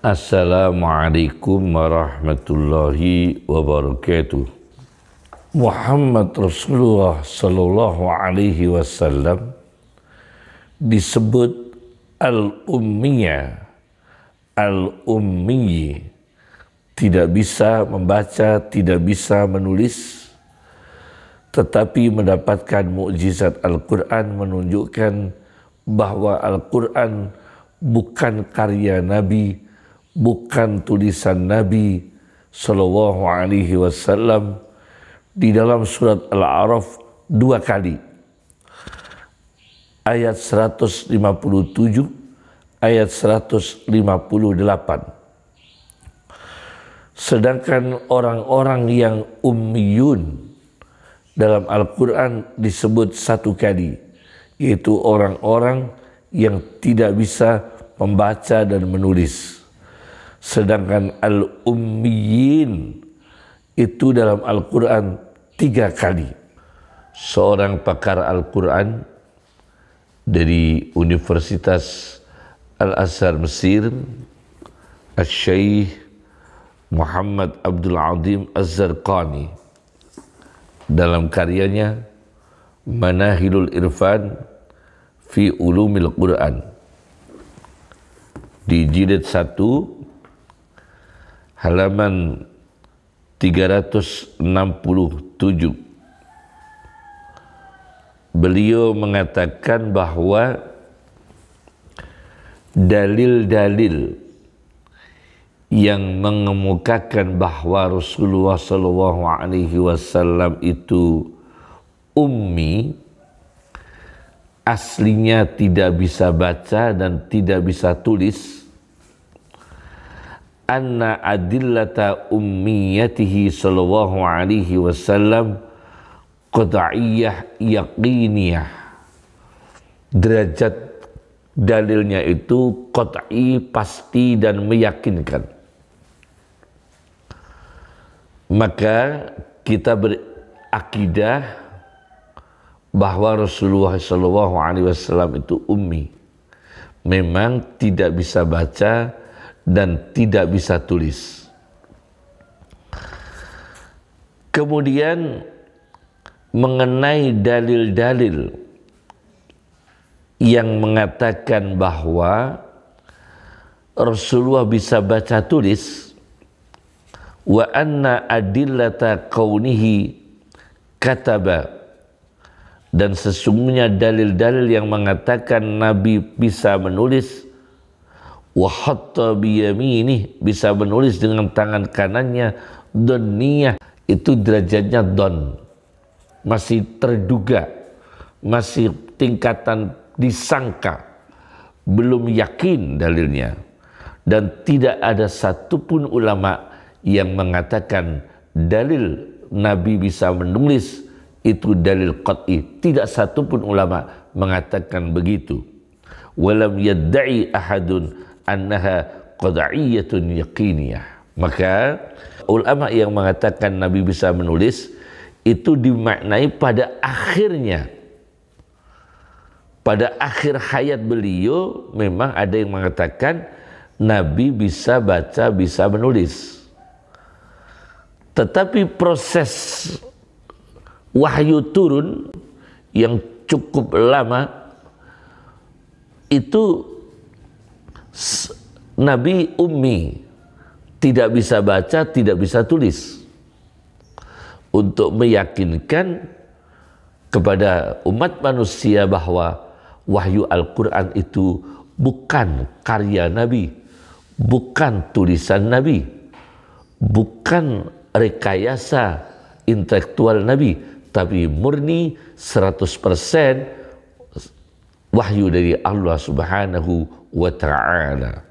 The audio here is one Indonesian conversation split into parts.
Assalamualaikum warahmatullahi wabarakatuh. Muhammad Rasulullah sallallahu alaihi wasallam disebut al-ummiyah, al-ummi, tidak bisa membaca, tidak bisa menulis, tetapi mendapatkan mukjizat Al-Quran menunjukkan bahwa Al-Quran bukan karya Nabi, bukan tulisan Nabi sallallahu alaihi wasallam. Di dalam surat Al-A'raf 2 kali, ayat 157, ayat 158. Sedangkan orang-orang yang ummiyun dalam Al-Quran disebut 1 kali, yaitu orang-orang yang tidak bisa membaca dan menulis. Sedangkan al-ummiyin itu dalam Al-Quran 3 kali. Seorang pakar Al-Quran dari Universitas Al-Azhar Mesir, Al-Syeikh Muhammad Abdul Azim Az-Zarqani, dalam karyanya Manahilul Irfan fi Ulumil Quran di jilid 1 halaman 367, beliau mengatakan bahwa dalil-dalil yang mengemukakan bahwa Rasulullah sallallahu alaihi wasallam itu ummi, aslinya tidak bisa baca dan tidak bisa tulis. Anna adillata ummiyatihi sallallahu alaihi wasallam qat'iyyah yaqiniyah. Derajat dalilnya itu qat'i, pasti dan meyakinkan. Maka kita berakidah bahwa Rasulullah sallallahu alaihi wasallam itu ummi, memang tidak bisa baca dan tidak bisa tulis. Kemudian mengenai dalil-dalil yang mengatakan bahwa Rasulullah bisa baca tulis, wa anna adillata kaunihi kataba, dan sesungguhnya dalil-dalil yang mengatakan Nabi bisa menulis, wa hatta biyaminih, bisa menulis dengan tangan kanannya, donniyah, itu derajatnya don, masih terduga, masih tingkatan disangka, belum yakin dalilnya. Dan tidak ada satupun ulama yang mengatakan dalil Nabi bisa menulis itu dalil qat'i. Tidak satupun ulama mengatakan begitu. Walam yadda'i ahadun annaha qad'iyyatun yaqiniyah. Maka ulama yang mengatakan Nabi bisa menulis itu dimaknai pada akhirnya, pada akhir hayat beliau memang ada yang mengatakan Nabi bisa baca, bisa menulis. Tetapi proses wahyu turun yang cukup lama itu Nabi ummi, tidak bisa baca, tidak bisa tulis, untuk meyakinkan kepada umat manusia bahwa wahyu Al-Quran itu bukan karya Nabi, bukan tulisan Nabi, bukan rekayasa intelektual Nabi, tapi murni 100% wahyu dari Allah Subhanahu wa ta'ala.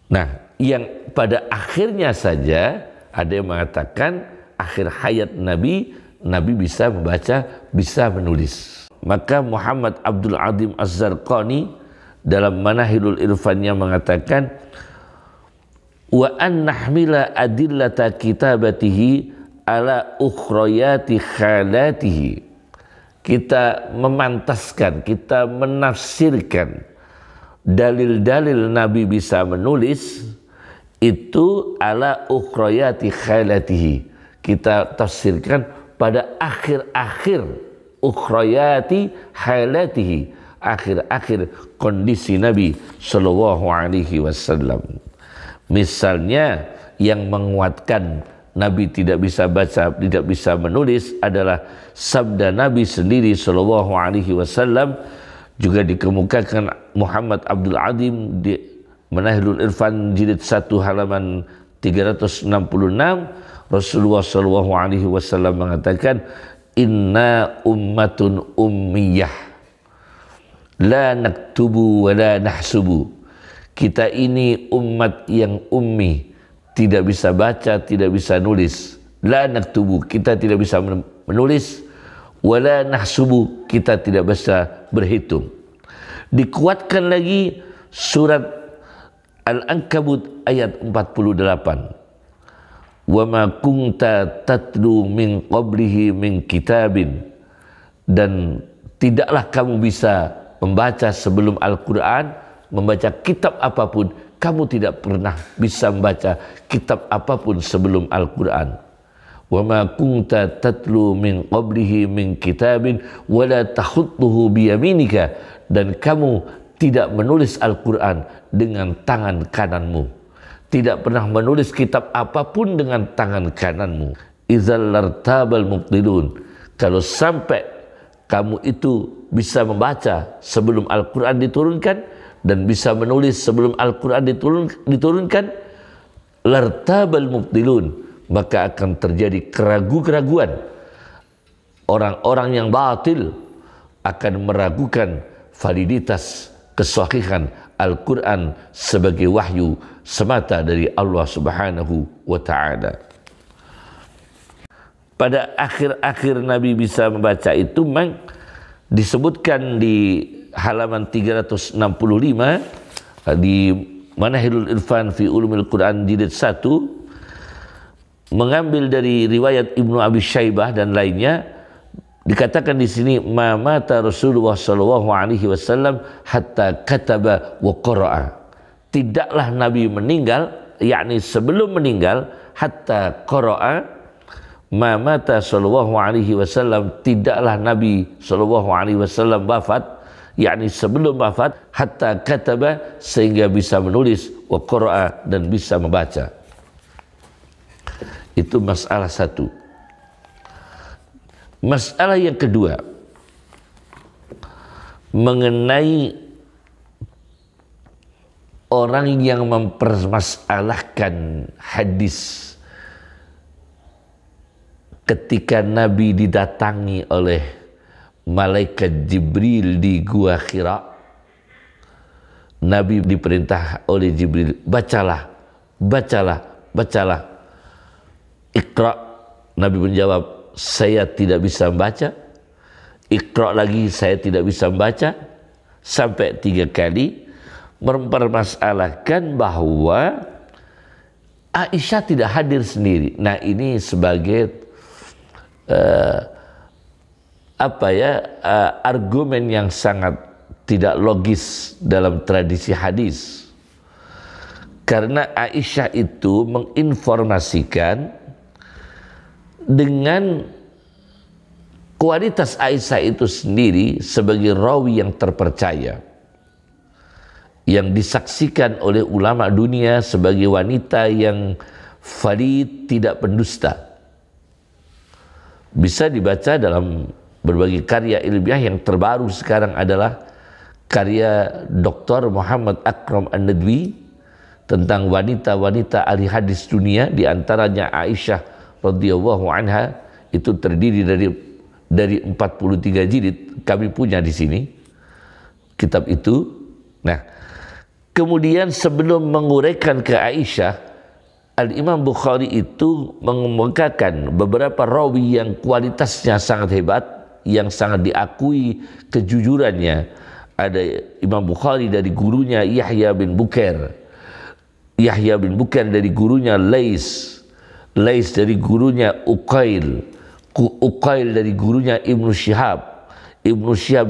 Nah, yang pada akhirnya saja ada yang mengatakan akhir hayat Nabi, Nabi bisa membaca, bisa menulis. Maka Muhammad Abdul Azim Az-Zarqani dalam Manahilul Irfannya mengatakan, wa an nahmila adillata kitabatihi ala ukhrayati khalatihi. Kita memantaskan, kita menafsirkan dalil-dalil Nabi bisa menulis itu ala ukhrayati khailatihi. Kita tafsirkan pada akhir-akhir ukhrayati khailatihi, akhir-akhir kondisi Nabi sallallahu alaihi wasallam. Misalnya yang menguatkan Nabi tidak bisa baca, tidak bisa menulis adalah sabda Nabi sendiri sallallahu alaihi wasallam, juga dikemukakan Muhammad Abdul Adim di Manahilul Irfan jilid 1 halaman 366. Rasulullah sallallahu alaihi wasallam mengatakan, inna ummatun ummiyah la naktubu wa la nahsubu. Kita ini umat yang ummi, tidak bisa baca, tidak bisa nulis. La naktubu, kita tidak bisa menulis. Wala nahsubu, kita tidak bisa berhitung. Dikuatkan lagi surat Al-Ankabut ayat 48. Wa ma kunta tatlu min qablihi min kitabin. Dan tidaklah kamu bisa membaca sebelum Al-Quran, membaca kitab apapun. Kamu tidak pernah bisa membaca kitab apapun sebelum Al-Quran. Wa ma kunta tatlu min qablihi min kitabin wa la takhutuhu biyaminika. Dan kamu tidak menulis Al-Quran dengan tangan kananmu. Tidak pernah menulis kitab apapun dengan tangan kananmu. Idzal lartabal mubtilun. Kalau sampai kamu itu bisa membaca sebelum Al-Quran diturunkan dan bisa menulis sebelum Al-Quran diturunkan, lartabal mubtilun, maka akan terjadi keraguan-keraguan. Orang-orang yang batil akan meragukan validitas kesahihan Al-Quran sebagai wahyu semata dari Allah Subhanahu wa ta'ala. Pada akhir-akhir Nabi bisa membaca itu memang disebutkan di halaman 365 di Manahilul Irfan fi Ulumil Quran jilid 1, mengambil dari riwayat Ibnu Abi Syaibah dan lainnya, dikatakan di sini ma mata Rasulullah sallallahu alaihi wasallam hatta kataba wa qara'a. Tidaklah Nabi meninggal, yakni sebelum meninggal, hatta qara'a, ma mata sallallahu alaihi wasallam, tidaklah Nabi sallallahu alaihi wasallam wafat, yakni sebelum wafat, hatta kataba, sehingga bisa menulis, wa qara'a, dan bisa membaca. Itu masalah satu. Masalah yang kedua mengenai orang yang mempermasalahkan hadis ketika Nabi didatangi oleh malaikat Jibril di Gua Hira. Nabi diperintah oleh Jibril, bacalah, bacalah, bacalah. Iqra. Nabi menjawab, saya tidak bisa membaca. Iqra lagi, saya tidak bisa membaca. Sampai 3 kali mempermasalahkan bahwa Aisyah tidak hadir sendiri. Nah, ini sebagai argumen yang sangat tidak logis dalam tradisi hadis. Karena Aisyah itu menginformasikan dengan kualitas Aisyah itu sendiri sebagai rawi yang terpercaya, yang disaksikan oleh ulama dunia sebagai wanita yang valid, tidak pendusta. Bisa dibaca dalam berbagai karya ilmiah. Yang terbaru sekarang adalah karya Dr. Muhammad Akram An-Nadwi tentang wanita-wanita ahli hadis dunia, diantaranya Aisyah radhiyallahu anha. Itu terdiri dari 43 jilid. Kami punya di sini kitab itu. Nah, kemudian sebelum menguraikan ke Aisyah, Al-Imam Bukhari itu mengemukakan beberapa rawi yang kualitasnya sangat hebat, yang sangat diakui kejujurannya. Ada Imam Bukhari dari gurunya Yahya bin Bukair, Yahya bin Bukair dari gurunya Lais dari gurunya Uqail dari gurunya Ibnu Syihab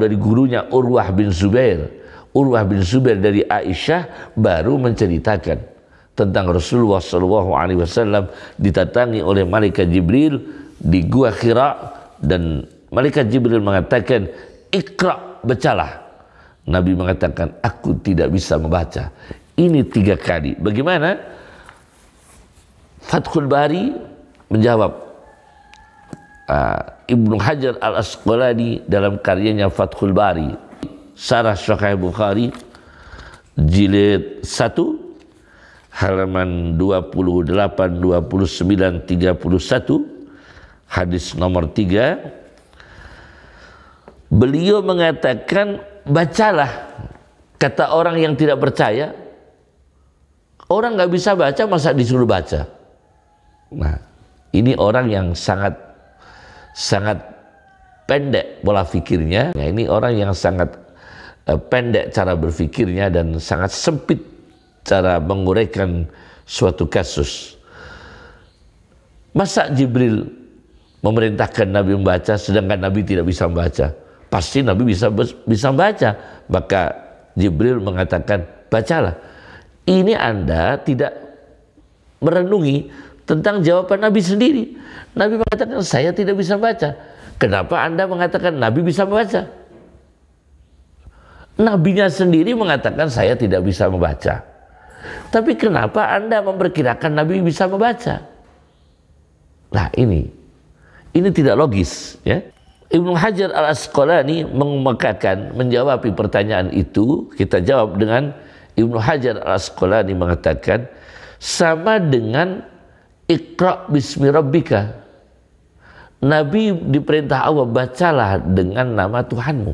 dari gurunya Urwah bin Zubair Urwah bin Zubair dari Aisyah baru menceritakan tentang Rasulullah SAW didatangi oleh malaikat Jibril di Gua Hira, dan malaikat Jibril mengatakan, "Iqra, bacalah." Nabi mengatakan, "Aku tidak bisa membaca." Ini 3 kali. Bagaimana? Fathul Bari menjawab, Ibnu Hajar Al-Asqalani dalam karyanya Fathul Bari Syarah Sahih Bukhari jilid 1 halaman 28, 29, 31, hadis nomor 3, beliau mengatakan, bacalah. Kata orang yang tidak percaya, orang nggak bisa baca masa disuruh baca. Nah, ini orang yang sangat pendek pola pikirnya. Nah, ini orang yang sangat pendek cara berpikirnya dan sangat sempit cara menguraikan suatu kasus. Masa Jibril memerintahkan Nabi membaca sedangkan Nabi tidak bisa membaca? Pasti Nabi bisa membaca. Maka Jibril mengatakan, bacalah. Ini Anda tidak merenungi tentang jawaban Nabi sendiri. Nabi mengatakan, saya tidak bisa membaca. Kenapa Anda mengatakan Nabi bisa membaca? Nabinya sendiri mengatakan saya tidak bisa membaca. Tapi kenapa Anda memperkirakan Nabi bisa membaca? Nah, ini tidak logis, ya. Ibnu Hajar Al-Asqalani mengemukakan, menjawab pertanyaan itu. Kita jawab dengan Ibnu Hajar Al-Asqalani mengatakan, sama dengan Iqra bismi rabbika. Nabi diperintah Allah, bacalah dengan nama Tuhanmu.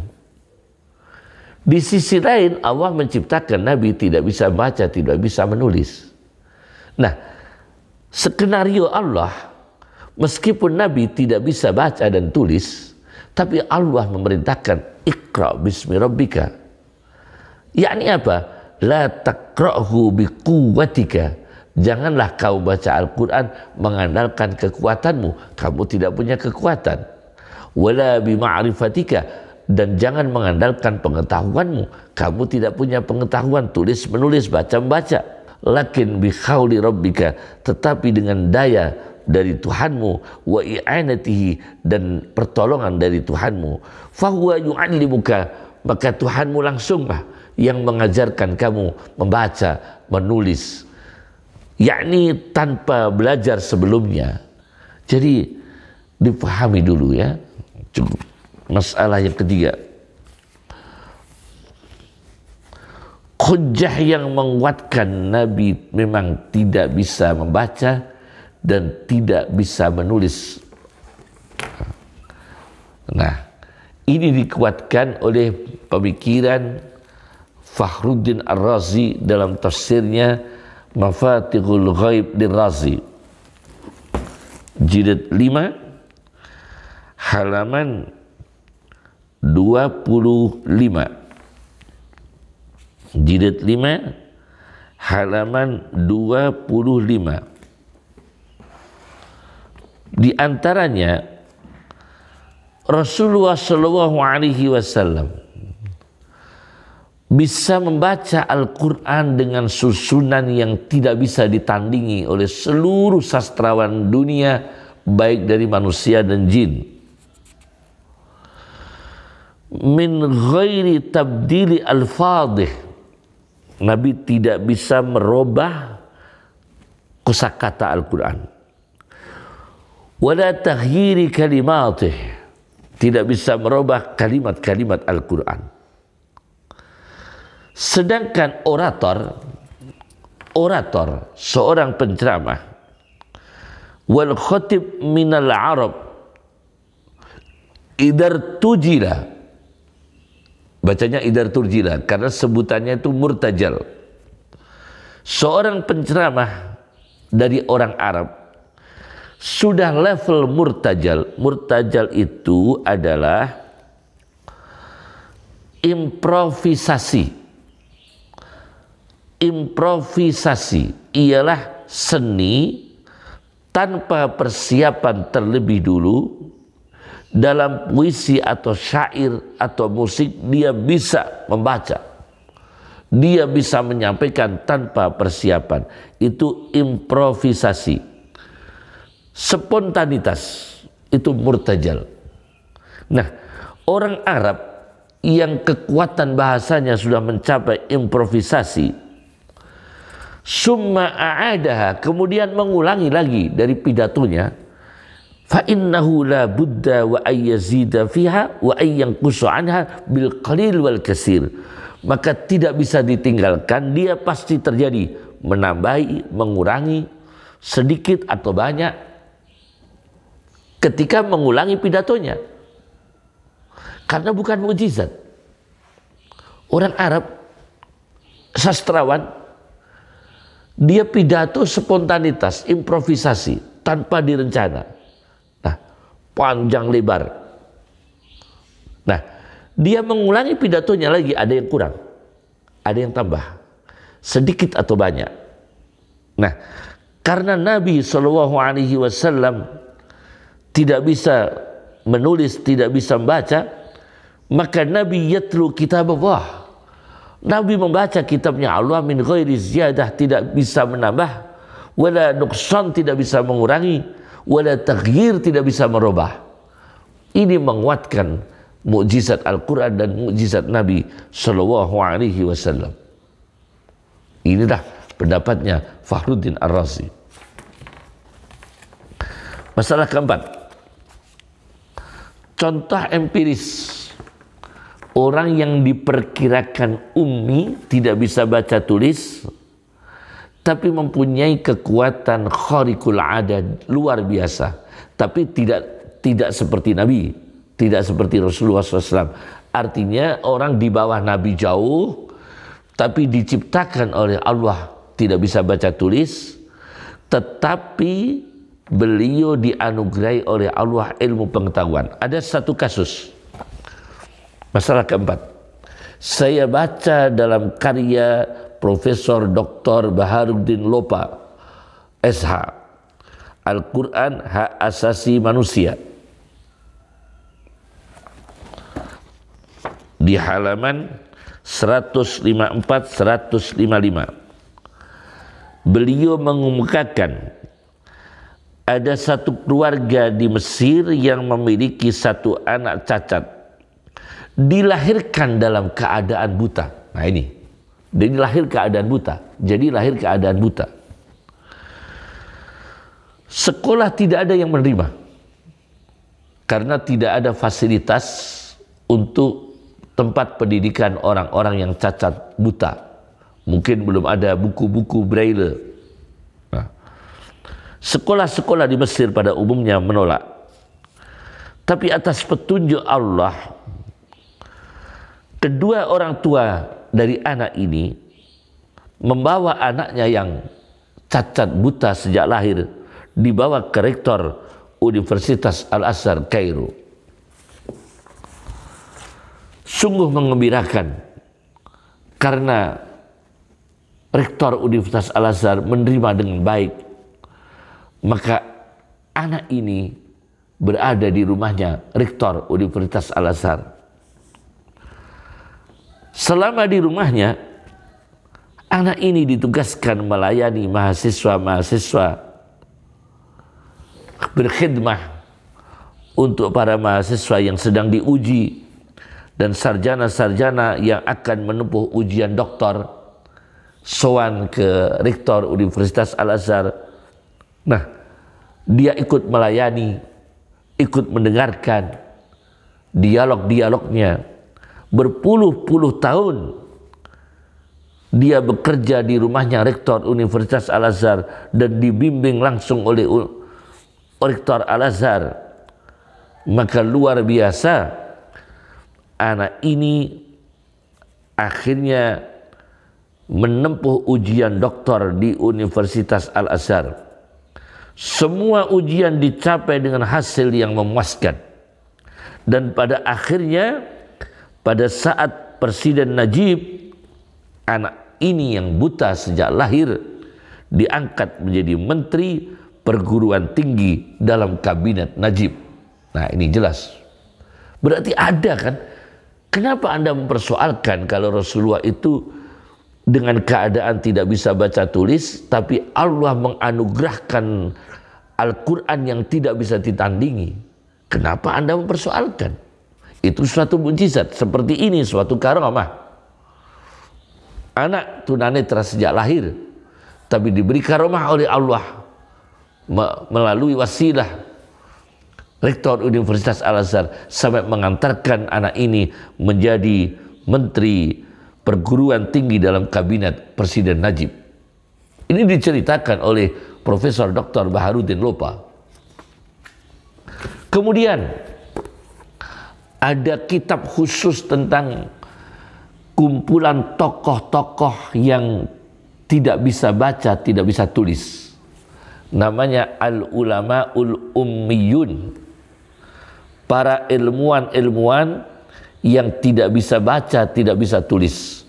Di sisi lain Allah menciptakan Nabi tidak bisa baca, tidak bisa menulis. Nah, skenario Allah, meskipun Nabi tidak bisa baca dan tulis, tapi Allah memerintahkan Iqra bismi rabbika. Yakni apa? La taqra'hu biquwwatika. Janganlah kau baca Al-Quran mengandalkan kekuatanmu. Kamu tidak punya kekuatan. Wala bima'rifatika. Dan jangan mengandalkan pengetahuanmu. Kamu tidak punya pengetahuan tulis menulis, baca membaca. Lakin bi khawli rabbika, tetapi dengan daya dari Tuhanmu, wa i'anatihi, dan pertolongan dari Tuhanmu, fahuwa yu'allimuka, maka Tuhanmu langsunglah yang mengajarkan kamu membaca, menulis, yakni tanpa belajar sebelumnya. Jadi dipahami dulu, ya. Cukup. Masalah yang ketiga, hujjah yang menguatkan Nabi memang tidak bisa membaca dan tidak bisa menulis. Nah, ini dikuatkan oleh pemikiran Fakhruddin Ar-Razi dalam tafsirnya Mafatihul Ghaib Ar-Razi jilid 5 halaman 25, jilid 5 halaman 25. Di antaranya Rasulullah SAW bisa membaca Al-Quran dengan susunan yang tidak bisa ditandingi oleh seluruh sastrawan dunia, baik dari manusia dan jin. Min ghairi tabdili al-fadih. Nabi tidak bisa merubah kosakata Al-Quran. Wala taghyiri kalimatih. Tidak bisa merubah kalimat-kalimat Al-Quran. Sedangkan orator, seorang penceramah, wal khatib minal Arab, idar tujila, bacanya idar turjila karena sebutannya itu murtajal. Seorang penceramah dari orang Arab sudah level murtajal. Murtajal itu adalah improvisasi. Improvisasi ialah seni tanpa persiapan terlebih dulu. Dalam puisi atau syair atau musik dia bisa membaca Dia bisa menyampaikan tanpa persiapan. Itu improvisasi. Spontanitas. Itu murtajal. Nah, orang Arab yang kekuatan bahasanya sudah mencapai improvisasi, summa a'adaha, kemudian mengulangi lagi dari pidatonya, fa innahu la budda wa ayyazida fiha wa ayyanqusu anha bil qalil wal kasir. Maka tidak bisa ditinggalkan, dia pasti terjadi menambahi, mengurangi sedikit atau banyak ketika mengulangi pidatonya. Karena bukan mukjizat. Orang Arab, sastrawan, dia pidato spontanitas, improvisasi, tanpa direncana. Nah, panjang lebar. Nah, dia mengulangi pidatonya lagi, ada yang kurang, ada yang tambah, sedikit atau banyak. Nah, karena Nabi SAW tidak bisa menulis, tidak bisa membaca, maka Nabi yatlu kitab Allah. Nabi membaca kitabnya Allah min ghairi ziyadah, tidak bisa menambah, wala nuqsan, tidak bisa mengurangi, wala taghyir, tidak bisa merubah. Ini menguatkan mukjizat Al-Quran dan mukjizat Nabi SAW. Inilah pendapatnya Fakhruddin Ar-Razi. Masalah keempat, contoh empiris orang yang diperkirakan ummi, tidak bisa baca tulis, tapi mempunyai kekuatan khariqul adat, luar biasa, tapi tidak seperti Nabi, tidak seperti Rasulullah SAW. Artinya orang di bawah Nabi jauh, tapi diciptakan oleh Allah tidak bisa baca tulis, tetapi beliau dianugerahi oleh Allah ilmu pengetahuan. Ada satu kasus. Masalah keempat, saya baca dalam karya Profesor Dr. Baharuddin Lopa, SH, Al-Quran Hak Asasi Manusia, di halaman 154-155. Beliau mengemukakan ada satu keluarga di Mesir yang memiliki satu anak cacat, dilahirkan dalam keadaan buta. Nah ini, dia lahir keadaan buta, jadi lahir keadaan buta. Sekolah tidak ada yang menerima, karena tidak ada fasilitas untuk tempat pendidikan orang-orang yang cacat buta. Mungkin belum ada buku-buku braille. Nah, sekolah-sekolah di Mesir pada umumnya menolak. Tapi atas petunjuk Allah, kedua orang tua dari anak ini membawa anaknya yang cacat buta sejak lahir, dibawa ke rektor Universitas Al-Azhar Kairo. Sungguh mengembirakan, karena rektor Universitas Al-Azhar menerima dengan baik. Maka anak ini berada di rumahnya rektor Universitas Al-Azhar. Selama di rumahnya, anak ini ditugaskan melayani mahasiswa-mahasiswa, berkhidmah untuk para mahasiswa yang sedang diuji dan sarjana-sarjana yang akan menempuh ujian doktor, sowan ke rektor Universitas Al-Azhar. Nah, dia ikut melayani, ikut mendengarkan dialog-dialognya. Berpuluh-puluh tahun dia bekerja di rumahnya rektor Universitas Al-Azhar dan dibimbing langsung oleh rektor Al-Azhar. Maka luar biasa, anak ini akhirnya menempuh ujian doktor di Universitas Al-Azhar. Semua ujian dicapai dengan hasil yang memuaskan. Dan pada akhirnya, pada saat Presiden Najib, anak ini yang buta sejak lahir diangkat menjadi Menteri Perguruan Tinggi dalam kabinet Najib. Nah ini jelas. Berarti ada kan? Kenapa Anda mempersoalkan kalau Rasulullah itu dengan keadaan tidak bisa baca tulis, tapi Allah menganugerahkan Al-Quran yang tidak bisa ditandingi. Kenapa Anda mempersoalkan? Itu suatu mukjizat. Seperti ini suatu karamah. Anak tunanetra sejak lahir, tapi diberi karamah oleh Allah melalui wasilah Rektor Universitas Al-Azhar sampai mengantarkan anak ini menjadi Menteri Perguruan Tinggi dalam Kabinet Presiden Najib. Ini diceritakan oleh Profesor Dr. Baharudin Lopa. Kemudian ada kitab khusus tentang kumpulan tokoh-tokoh yang tidak bisa baca, tidak bisa tulis. Namanya Al-Ulama'ul Ummiyun. Para ilmuwan-ilmuwan yang tidak bisa baca, tidak bisa tulis.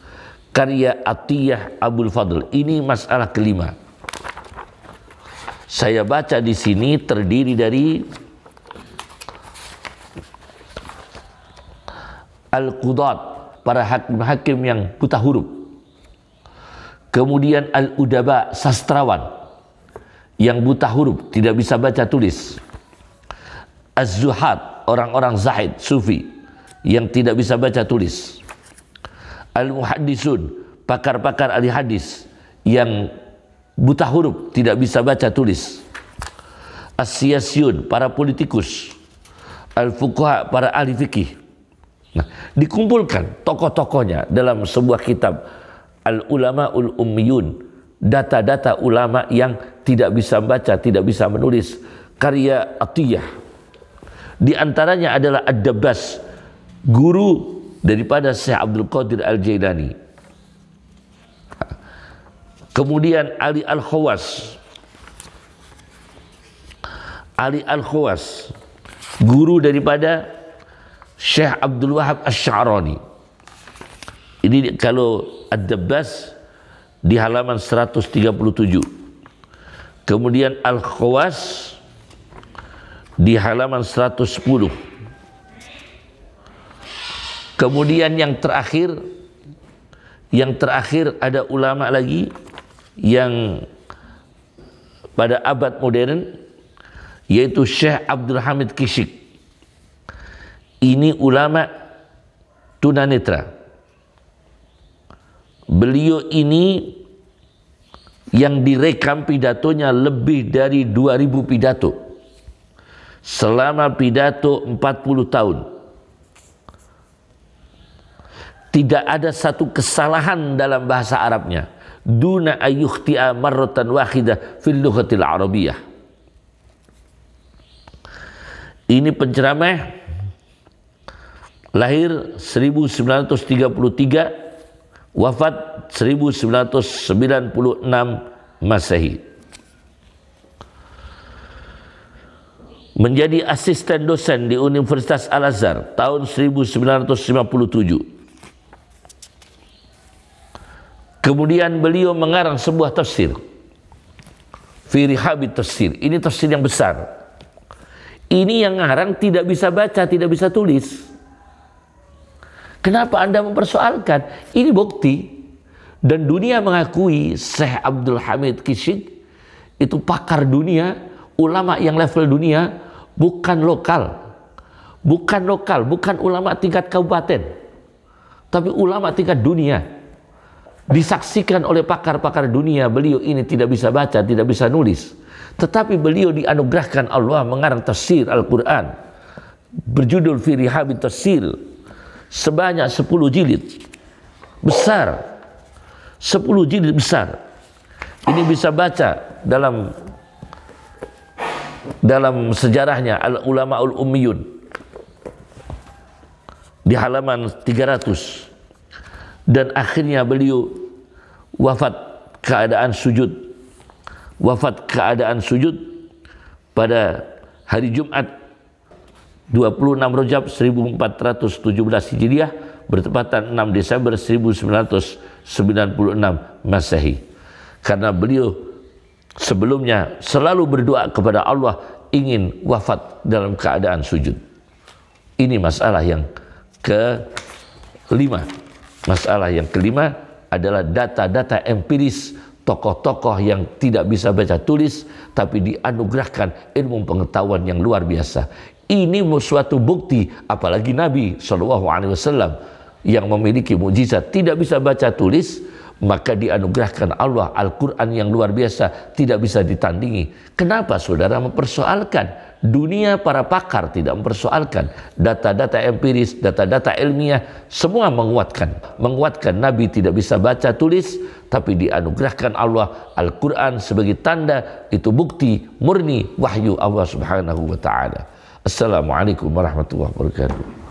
Karya Atiyah Abul Fadl. Ini masalah kelima. Saya baca di sini terdiri dari Al-Qudat, para hakim-hakim yang buta huruf. Kemudian Al-Udaba, sastrawan yang buta huruf, tidak bisa baca tulis. Az-Zuhad, orang-orang zahid, sufi yang tidak bisa baca tulis. Al-Muhaddisun, pakar-pakar ahli hadis yang buta huruf, tidak bisa baca tulis. As-Siyasiyun, para politikus. Al-Fuqaha, para ahli fikih. Nah, dikumpulkan tokoh-tokohnya dalam sebuah kitab Al-Ulama'ul Ummiyun, data-data ulama yang tidak bisa baca, tidak bisa menulis, karya Atiyah. Di antaranya adalah Ad-Dabbas, guru daripada Syekh Abdul Qadir Al-Jailani. Kemudian Ali Al-Khawas. Ali Al-Khawas, guru daripada Syekh Abdul Wahab Asy-Sya'rani. Ini kalau Ad-Dabbas di halaman 137. Kemudian Al-Khawas di halaman 110. Kemudian yang terakhir ada ulama lagi yang pada abad modern, yaitu Syekh Abdul Hamid Kishk. Ini ulama tunanetra. Beliau ini yang direkam pidatonya lebih dari 2000 pidato selama pidato 40 tahun. Tidak ada satu kesalahan dalam bahasa Arabnya. Duna ayyukhti'a marratan wahidah fil lughatil arabiyyah. Ini penceramah, lahir 1933, wafat 1996 Masehi. Menjadi asisten dosen di Universitas Al-Azhar tahun 1957. Kemudian beliau mengarang sebuah tafsir, Fi Rihabit Tafsir. Ini tafsir yang besar. Ini yang ngarang tidak bisa baca, tidak bisa tulis. Kenapa Anda mempersoalkan? Ini bukti. Dan dunia mengakui Syekh Abdul Hamid Kishk itu pakar dunia, ulama yang level dunia, bukan lokal. Bukan lokal, bukan ulama tingkat kabupaten, tapi ulama tingkat dunia. Disaksikan oleh pakar-pakar dunia, beliau ini tidak bisa baca, tidak bisa nulis. Tetapi beliau dianugerahkan Allah mengarang tafsir Al-Quran berjudul Fi Rihabit Tafsir, sebanyak 10 jilid besar, 10 jilid besar. Ini bisa baca dalam sejarahnya Al-Ulama'ul Ummiyun di halaman 300. Dan akhirnya beliau wafat keadaan sujud pada hari Jumat 26 Rajab 1417 Hijriah, bertepatan 6 Desember 1996 Masehi. Karena beliau sebelumnya selalu berdoa kepada Allah ingin wafat dalam keadaan sujud. Ini masalah yang kelima. Masalah yang kelima adalah data-data empiris tokoh-tokoh yang tidak bisa baca tulis tapi dianugerahkan ilmu pengetahuan yang luar biasa. Ini suatu bukti, apalagi Nabi SAW yang memiliki mukjizat tidak bisa baca tulis, maka dianugerahkan Allah Al-Quran yang luar biasa, tidak bisa ditandingi. Kenapa saudara mempersoalkan? Dunia para pakar tidak mempersoalkan. Data-data empiris, data-data ilmiah, semua menguatkan Nabi tidak bisa baca tulis, tapi dianugerahkan Allah Al-Quran sebagai tanda, itu bukti murni wahyu Allah Subhanahu wa Ta'ala. Assalamualaikum warahmatullahi wabarakatuh.